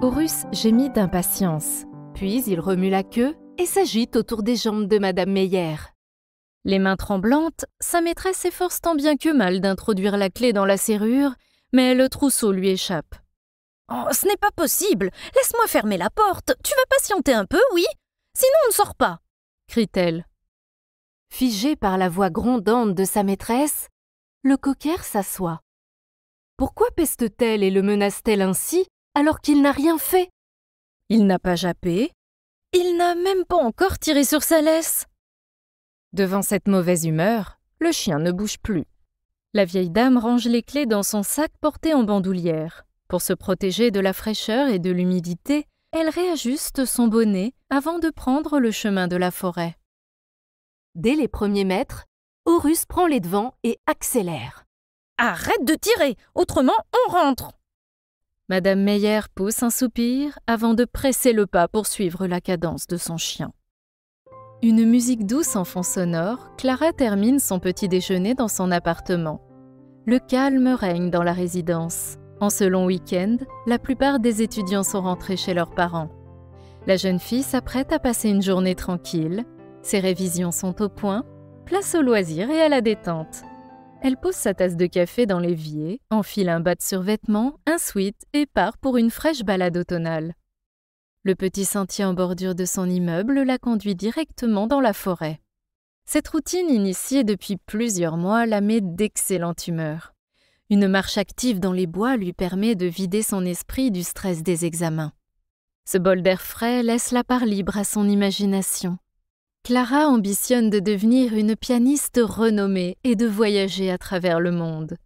Horus gémit d'impatience, puis il remue la queue et s'agite autour des jambes de Madame Meyer. Les mains tremblantes, sa maîtresse s'efforce tant bien que mal d'introduire la clé dans la serrure, mais le trousseau lui échappe. « Oh, ce n'est pas possible! Laisse-moi fermer la porte! Tu vas patienter un peu, oui? Sinon on ne sort pas !» crie-t-elle. Figé par la voix grondante de sa maîtresse, le cocker s'assoit. Pourquoi peste-t-elle et le menace-t-elle ainsi alors qu'il n'a rien fait? Il n'a pas jappé, il n'a même pas encore tiré sur sa laisse. Devant cette mauvaise humeur, le chien ne bouge plus. La vieille dame range les clés dans son sac porté en bandoulière. Pour se protéger de la fraîcheur et de l'humidité, elle réajuste son bonnet avant de prendre le chemin de la forêt. Dès les premiers mètres, Horus prend les devants et accélère. « Arrête de tirer, autrement on rentre !» Madame Meyer pousse un soupir avant de presser le pas pour suivre la cadence de son chien. Une musique douce en fond sonore, Clara termine son petit déjeuner dans son appartement. Le calme règne dans la résidence. En ce long week-end, la plupart des étudiants sont rentrés chez leurs parents. La jeune fille s'apprête à passer une journée tranquille. Ses révisions sont au point, place au loisir et à la détente. Elle pose sa tasse de café dans l'évier, enfile un bas de survêtement, un sweat et part pour une fraîche balade automnale. Le petit sentier en bordure de son immeuble la conduit directement dans la forêt. Cette routine initiée depuis plusieurs mois la met d'excellente humeur. Une marche active dans les bois lui permet de vider son esprit du stress des examens. Ce bol d'air frais laisse la part libre à son imagination. Clara ambitionne de devenir une pianiste renommée et de voyager à travers le monde.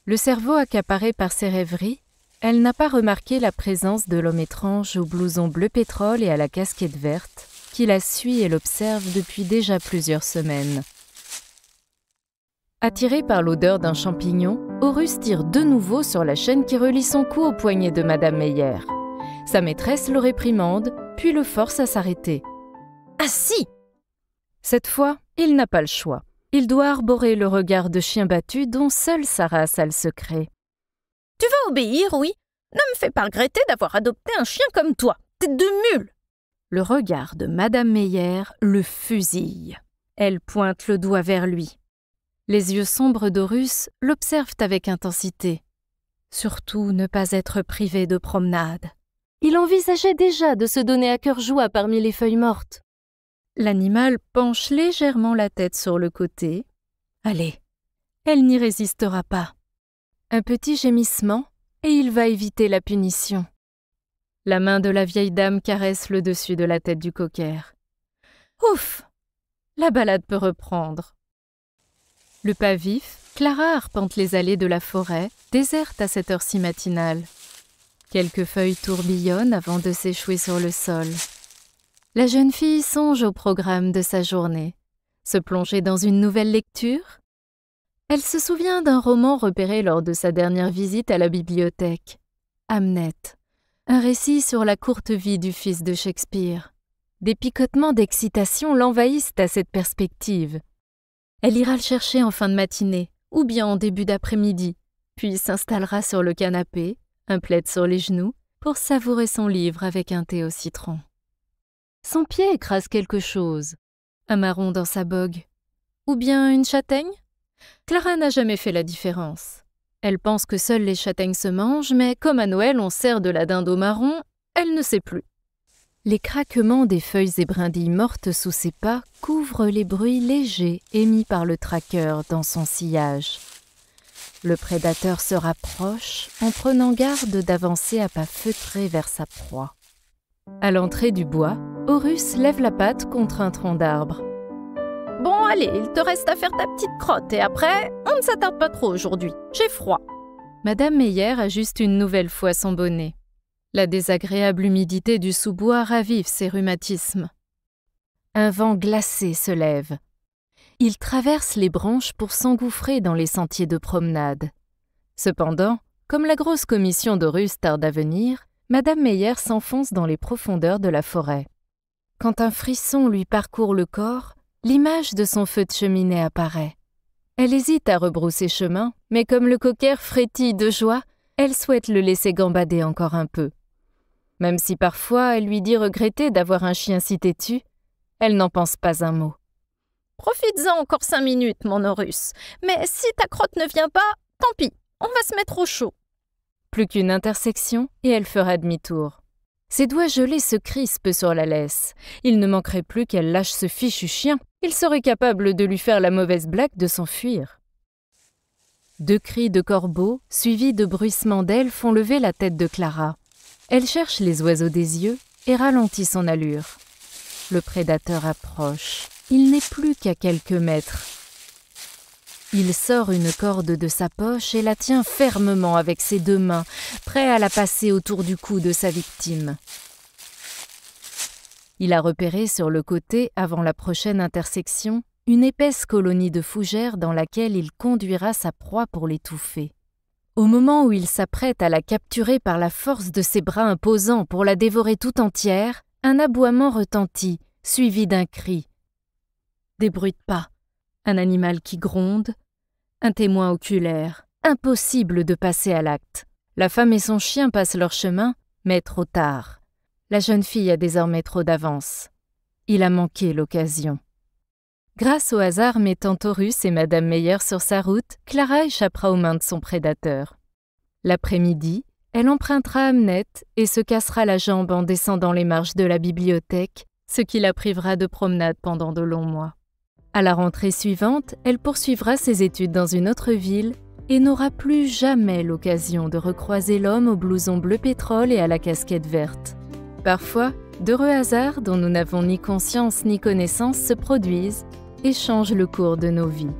Le cerveau accaparé par ses rêveries, elle n'a pas remarqué la présence de l'homme étrange au blouson bleu pétrole et à la casquette verte, qui la suit et l'observe depuis déjà plusieurs semaines. Attiré par l'odeur d'un champignon, Horus tire de nouveau sur la chaîne qui relie son cou au poignet de Madame Meyer. Sa maîtresse le réprimande, puis le force à s'arrêter. « Ah si !» Cette fois, il n'a pas le choix. Il doit arborer le regard de chien battu dont seule sa race a le secret. « Tu vas obéir, oui? Ne me fais pas regretter d'avoir adopté un chien comme toi. Tête de mule !» Le regard de Madame Meyer le fusille. Elle pointe le doigt vers lui. Les yeux sombres d'Horus l'observent avec intensité. Surtout ne pas être privé de promenade. Il envisageait déjà de se donner à cœur joie parmi les feuilles mortes. L'animal penche légèrement la tête sur le côté. Allez, elle n'y résistera pas. Un petit gémissement et il va éviter la punition. La main de la vieille dame caresse le dessus de la tête du cocker. Ouf! La balade peut reprendre. Le pas vif, Clara arpente les allées de la forêt, déserte à cette heure-ci matinale. Quelques feuilles tourbillonnent avant de s'échouer sur le sol. La jeune fille songe au programme de sa journée. Se plonger dans une nouvelle lecture? Elle se souvient d'un roman repéré lors de sa dernière visite à la bibliothèque. Hamnet, un récit sur la courte vie du fils de Shakespeare. Des picotements d'excitation l'envahissent à cette perspective. Elle ira le chercher en fin de matinée, ou bien en début d'après-midi, puis s'installera sur le canapé, un plaid sur les genoux, pour savourer son livre avec un thé au citron. Son pied écrase quelque chose, un marron dans sa bogue, ou bien une châtaigne? Clara n'a jamais fait la différence. Elle pense que seules les châtaignes se mangent, mais comme à Noël on sert de la dinde au marron, elle ne sait plus. Les craquements des feuilles et brindilles mortes sous ses pas couvrent les bruits légers émis par le traqueur dans son sillage. Le prédateur se rapproche en prenant garde d'avancer à pas feutrés vers sa proie. À l'entrée du bois, Horus lève la patte contre un tronc d'arbre. « Bon, allez, il te reste à faire ta petite crotte et après, on ne s'attarde pas trop aujourd'hui. J'ai froid. » Madame Meyer ajuste une nouvelle fois son bonnet. La désagréable humidité du sous-bois ravive ses rhumatismes. Un vent glacé se lève. Il traverse les branches pour s'engouffrer dans les sentiers de promenade. Cependant, comme la grosse commission d'Horus tarde à venir, Madame Meyer s'enfonce dans les profondeurs de la forêt. Quand un frisson lui parcourt le corps, l'image de son feu de cheminée apparaît. Elle hésite à rebrousser chemin, mais comme le cocker frétille de joie, elle souhaite le laisser gambader encore un peu. Même si parfois elle lui dit regretter d'avoir un chien si têtu, elle n'en pense pas un mot. Profites-en encore 5 minutes, mon Horus. Mais si ta crotte ne vient pas, tant pis, on va se mettre au chaud. Plus qu'une intersection et elle fera demi-tour. Ses doigts gelés se crispent sur la laisse. Il ne manquerait plus qu'elle lâche ce fichu chien. Il serait capable de lui faire la mauvaise blague de s'enfuir. 2 cris de corbeau, suivis de bruissements d'ailes, font lever la tête de Clara. Elle cherche les oiseaux des yeux et ralentit son allure. Le prédateur approche. Il n'est plus qu'à quelques mètres. Il sort une corde de sa poche et la tient fermement avec ses 2 mains, prêt à la passer autour du cou de sa victime. Il a repéré sur le côté, avant la prochaine intersection, une épaisse colonie de fougères dans laquelle il conduira sa proie pour l'étouffer. Au moment où il s'apprête à la capturer par la force de ses bras imposants pour la dévorer tout entière, un aboiement retentit, suivi d'un cri. Des bruits de pas, un animal qui gronde, un témoin oculaire. Impossible de passer à l'acte. La femme et son chien passent leur chemin, mais trop tard. La jeune fille a désormais trop d'avance. Il a manqué l'occasion. Grâce au hasard mettant Horus et Madame Meyer sur sa route, Clara échappera aux mains de son prédateur. L'après-midi, elle empruntera Hamnet et se cassera la jambe en descendant les marches de la bibliothèque, ce qui la privera de promenade pendant de longs mois. À la rentrée suivante, elle poursuivra ses études dans une autre ville et n'aura plus jamais l'occasion de recroiser l'homme au blouson bleu pétrole et à la casquette verte. Parfois, d'heureux hasards dont nous n'avons ni conscience ni connaissance se produisent et changent le cours de nos vies.